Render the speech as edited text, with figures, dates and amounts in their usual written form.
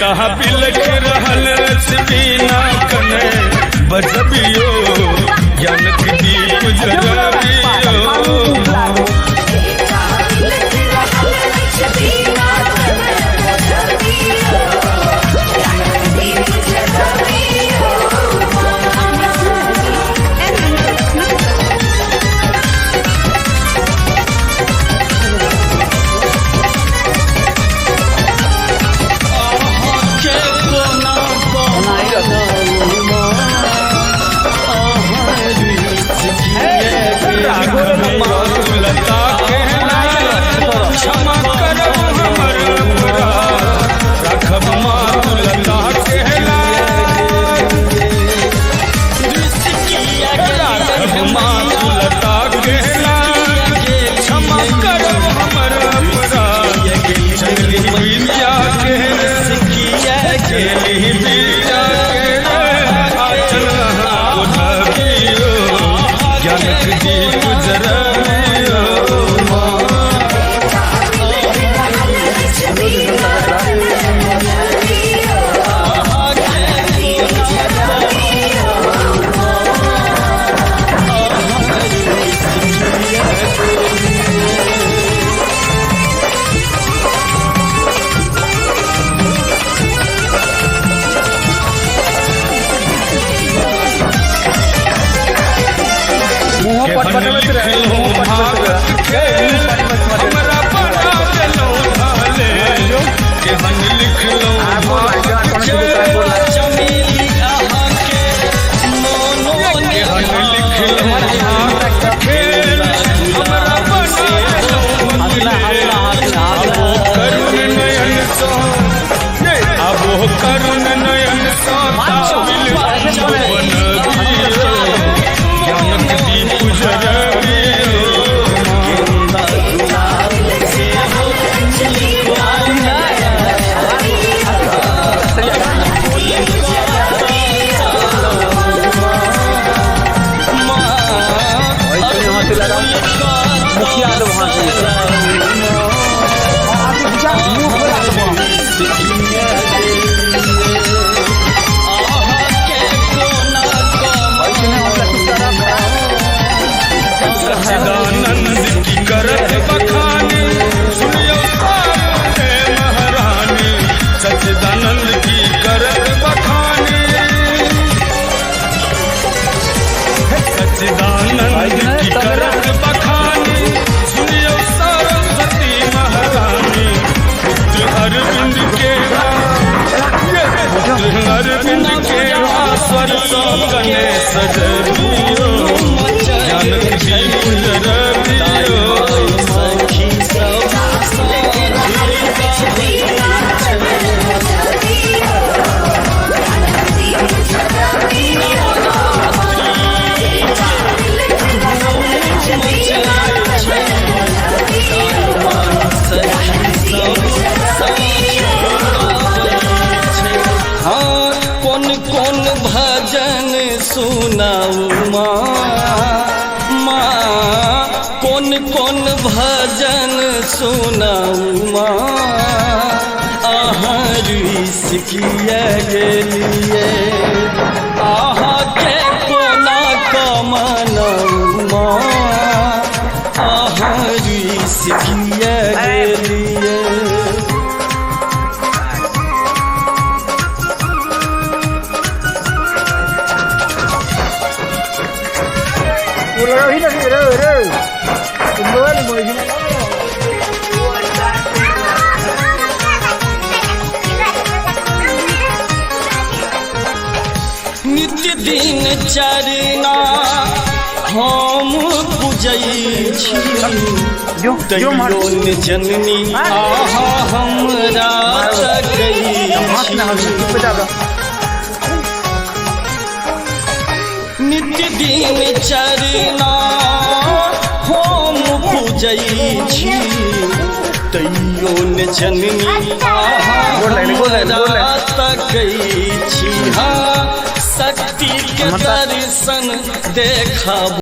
कहा बिलख रहल बिना कने बजबियो जनक दीप जरबियो कौन भजन सुनाऊ माँ आहर सिखिए गेलिए आहा के कोना कमनाऊ माँ आहर सिखिए गेलिए नित्य दिन चरना हम पूजै छी तैयो ने जननी आहा हमरा जगै नित्य दिन चरना हम पूजै छी तैयो ने जननी आहा हमरा तकै छी हाँ शक्ति के दर्शन देखा।